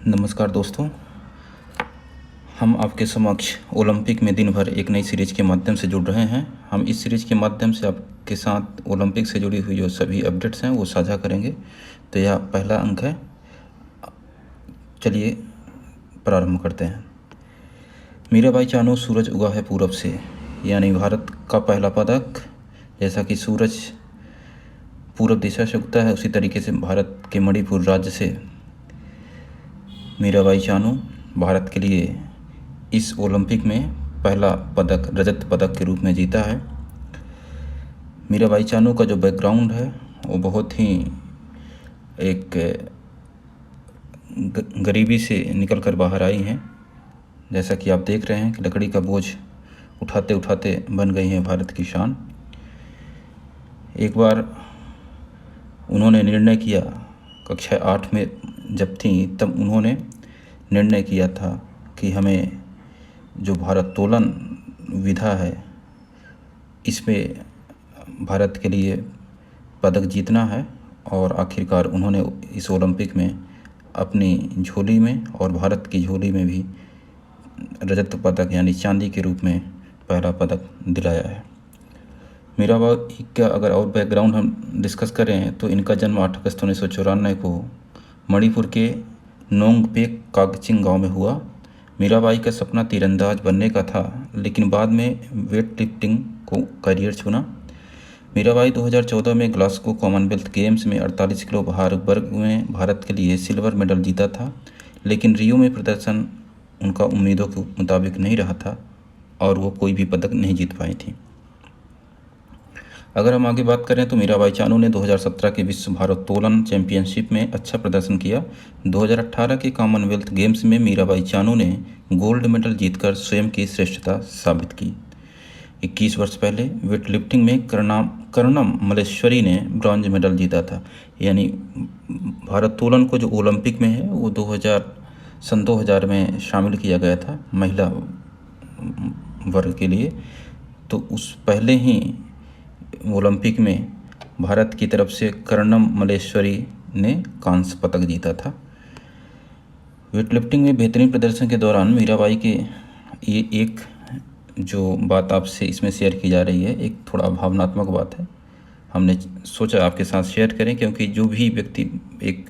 नमस्कार दोस्तों, हम आपके समक्ष ओलंपिक में दिन भर एक नई सीरीज के माध्यम से जुड़ रहे हैं। हम इस सीरीज के माध्यम से आपके साथ ओलंपिक से जुड़ी हुई जो सभी अपडेट्स हैं वो साझा करेंगे। तो यह पहला अंक है। चलिए प्रारंभ करते हैं। मीराबाई चानू, सूरज उगा है पूरब से, यानी भारत का पहला पदक। जैसा कि सूरज पूरब दिशा से उगता है, उसी तरीके से भारत के मणिपुर राज्य से मीराबाई चानू भारत के लिए इस ओलंपिक में पहला पदक, रजत पदक के रूप में जीता है। मीराबाई चानू का जो बैकग्राउंड है वो बहुत ही एक गरीबी से निकल कर बाहर आई हैं। जैसा कि आप देख रहे हैं कि लकड़ी का बोझ उठाते उठाते बन गई हैं भारत की शान। एक बार उन्होंने निर्णय किया, कक्षा 8 में जब थी तब उन्होंने निर्णय किया था कि हमें जो भारोत्तोलन विधा है इसमें भारत के लिए पदक जीतना है। और आखिरकार उन्होंने इस ओलंपिक में अपनी झोली में और भारत की झोली में भी रजत पदक यानी चांदी के रूप में पहला पदक दिलाया है। मीराबाई का अगर और बैकग्राउंड हम डिस्कस करें तो इनका जन्म 8 अगस्त 1994 को मणिपुर के नोंगपेक कागचिंग गांव में हुआ। मीराबाई का सपना तीरंदाज बनने का था, लेकिन बाद में वेट लिफ्टिंग को करियर चुना। मीराबाई 2014 में ग्लासगो कॉमनवेल्थ गेम्स में 48 किलो भार वर्ग में भारत के लिए सिल्वर मेडल जीता था, लेकिन रियो में प्रदर्शन उनका उम्मीदों के मुताबिक नहीं रहा था और वो कोई भी पदक नहीं जीत पाई थी। अगर हम आगे बात करें तो मीराबाई चानू ने 2017 के विश्व भारोत्तोलन चैंपियनशिप में अच्छा प्रदर्शन किया। 2018 के कॉमनवेल्थ गेम्स में मीराबाई चानू ने गोल्ड मेडल जीतकर स्वयं की श्रेष्ठता साबित की। 21 वर्ष पहले वेट लिफ्टिंग में कर्णम मल्लेश्वरी ने ब्रॉन्ज मेडल जीता था। यानी भारोत्तोलन को जो ओलंपिक में है वो 2000 में शामिल किया गया था महिला वर्ग के लिए। तो उस पहले ही ओलंपिक में भारत की तरफ से कर्णम मल्लेश्वरी ने कांस्य पदक जीता था। वेटलिफ्टिंग में बेहतरीन प्रदर्शन के दौरान मीराबाई के ये एक जो बात आपसे इसमें शेयर की जा रही है, एक थोड़ा भावनात्मक बात है। हमने सोचा आपके साथ शेयर करें, क्योंकि जो भी व्यक्ति एक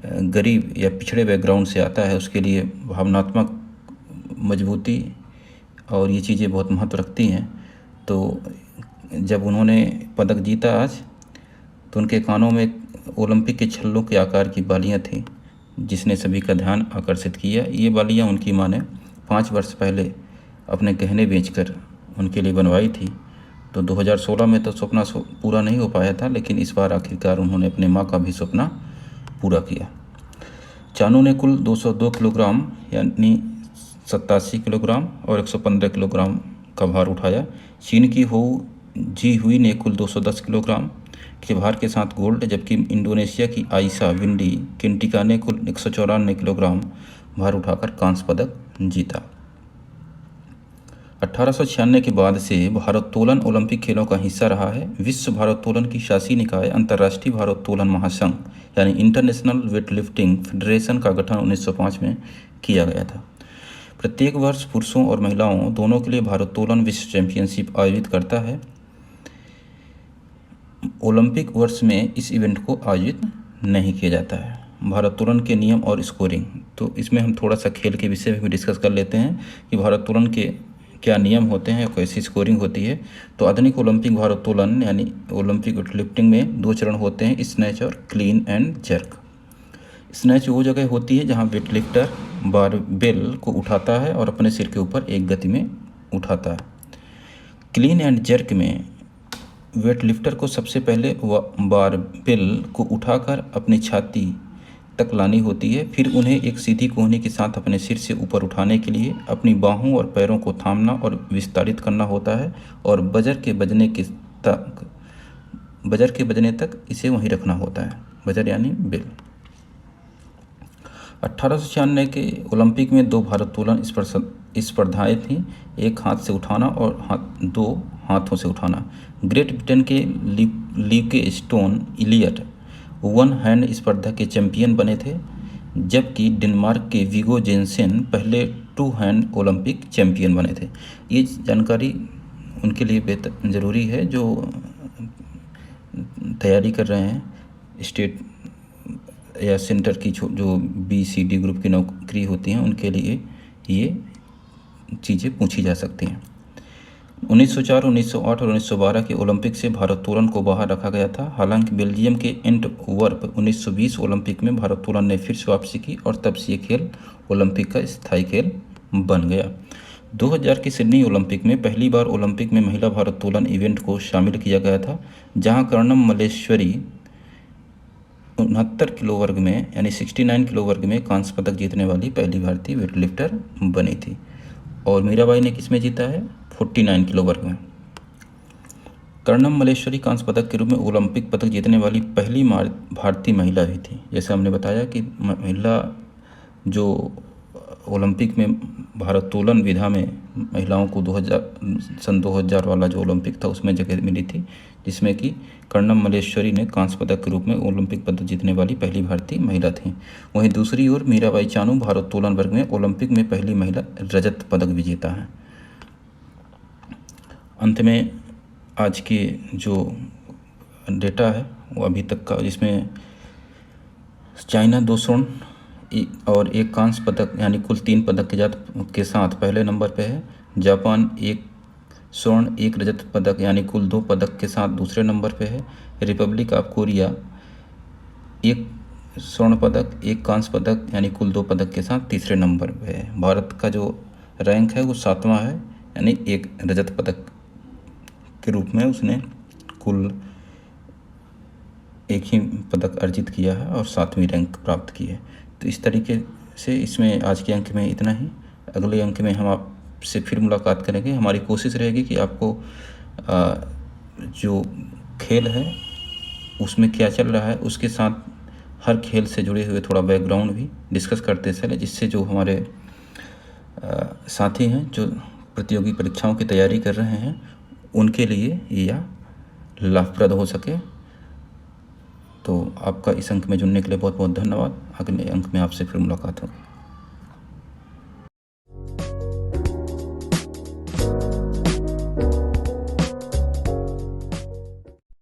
गरीब या पिछड़े बैकग्राउंड से आता है उसके लिए भावनात्मक मजबूती और ये चीज़ें बहुत महत्व रखती हैं। तो जब उन्होंने पदक जीता आज, तो उनके कानों में ओलंपिक के छल्लों के आकार की बालियां थीं, जिसने सभी का ध्यान आकर्षित किया। ये बालियां उनकी माँ ने 5 वर्ष पहले अपने गहने बेचकर उनके लिए बनवाई थी। तो 2016 में तो सपना पूरा नहीं हो पाया था, लेकिन इस बार आखिरकार उन्होंने अपने माँ का भी सपना पूरा किया। चानू ने कुल 202 किलोग्राम यानी 87 किलोग्राम और 115 किलोग्राम का भार उठाया। चीन की हो जी हुई ने कुल 210 किलोग्राम के भार के साथ गोल्ड, जबकि इंडोनेशिया की आयशा विंडी किंटिका ने कुल 194 किलोग्राम भार उठाकर कांस्य पदक जीता। 1896 के बाद से भारोत्तोलन ओलंपिक खेलों का हिस्सा रहा है। विश्व भारोत्तोलन की शासी निकाय अंतर्राष्ट्रीय भारोत्तोलन महासंघ यानी इंटरनेशनल वेटलिफ्टिंग फेडरेशन का गठन 1905 में किया गया था। प्रत्येक वर्ष पुरुषों और महिलाओं दोनों के लिए भारोत्तोलन विश्व चैंपियनशिप आयोजित करता है। ओलंपिक वर्ष में इस इवेंट को आयोजित नहीं किया जाता है। भारोत्तोलन के नियम और स्कोरिंग, तो इसमें हम थोड़ा सा खेल के विषय में भी डिस्कस कर लेते हैं कि भारोत्तोलन के क्या नियम होते हैं और कैसी स्कोरिंग होती है। तो आधुनिक ओलंपिक भारोत्तोलन यानी ओलंपिक वेटलिफ्टिंग में 2 चरण होते हैं, स्नैच और क्लीन एंड जर्क। स्नैच वो जगह होती है जहाँ वेटलिफ्टर बारबेल को उठाता है और अपने सिर के ऊपर एक गति में उठाता है। क्लीन एंड जर्क में वेटलिफ्टर को सबसे पहले बारबेल को उठाकर अपनी छाती तक लानी होती है, फिर उन्हें एक सीधी कोहनी के साथ अपने सिर से ऊपर उठाने के लिए अपनी बाहों और पैरों को थामना और विस्तारित करना होता है और बजर के बजने तक इसे वहीं रखना होता है। बजर यानी बेल। 1896 के ओलंपिक में 2 भारोत्तोलन स्पर्धाएं थीं, एक हाथ से उठाना और 2 हाथों से उठाना। ग्रेट ब्रिटेन के लीके स्टोन इलियट 1 हैंड स्पर्धा के चैंपियन बने थे। जबकि डेनमार्क के विगो जेनसेन पहले 2 हैंड ओलंपिक चैंपियन बने थे। ये जानकारी उनके लिए बेहतर ज़रूरी है जो तैयारी कर रहे हैं स्टेट या सेंटर की जो BCD ग्रुप की नौकरी होती हैं, उनके लिए ये चीज़ें पूछी जा सकती हैं। 1904, 1908 और 1912 के ओलंपिक से भारोत्तोलन को बाहर रखा गया था। हालांकि बेल्जियम के एंटवर्प 1920 ओलंपिक में भारोत्तोलन ने फिर से वापसी की और तब से ये खेल ओलंपिक का स्थायी खेल बन गया। 2000 के सिडनी ओलंपिक में पहली बार ओलंपिक में महिला भारोत्तोलन इवेंट को शामिल किया गया था, जहां कर्णम मल्लेश्वरी 69 किलो वर्ग में यानी 69 किलो वर्ग में कांस्य पदक जीतने वाली पहली भारतीय वेटलिफ्टर बनी थी। और मीराबाई ने किस में जीता है? 49 किलो वर्ग में। कर्णम मल्लेश्वरी कांस्य पदक के रूप में ओलंपिक पदक जीतने वाली पहली भारतीय महिला भी थी। जैसे हमने बताया कि महिला जो ओलंपिक में भारोत्तोलन विधा में महिलाओं को 2000 वाला जो ओलंपिक था उसमें जगह मिली थी, जिसमें कि कर्णम मल्लेश्वरी ने कांस्य पदक के रूप में ओलंपिक पदक जीतने वाली पहली भारतीय महिला थी। वहीं दूसरी ओर मीराबाई चानू भारोत्तोलन वर्ग में ओलंपिक में पहली महिला रजत पदक विजेता है। अंत में आज की जो डेटा है वो अभी तक का, जिसमें चाइना 2 स्वर्ण और 1 कांस्य पदक यानी कुल 3 पदक के साथ पहले नंबर पे है। जापान 1 स्वर्ण 1 रजत पदक यानी कुल 2 पदक के साथ दूसरे नंबर पे है। रिपब्लिक ऑफ कोरिया 1 स्वर्ण पदक 1 कांस्य पदक यानी कुल 2 पदक के साथ तीसरे नंबर पे है। भारत का जो रैंक है वो 7वां है, यानी 1 रजत पदक के रूप में उसने कुल 1 ही पदक अर्जित किया है और 7वीं रैंक प्राप्त की है। तो इस तरीके से इसमें आज के अंक में इतना ही। अगले अंक में हम आपसे फिर मुलाकात करेंगे। हमारी कोशिश रहेगी कि आपको जो खेल है उसमें क्या चल रहा है उसके साथ हर खेल से जुड़े हुए थोड़ा बैकग्राउंड भी डिस्कस करते चले, जिससे जो हमारे साथी हैं जो प्रतियोगी परीक्षाओं की तैयारी कर रहे हैं उनके लिए यह लाभप्रद हो सके। तो आपका इस अंक में जुड़ने के लिए बहुत बहुत धन्यवाद। अगले अंक में आपसे फिर मुलाकात होगी।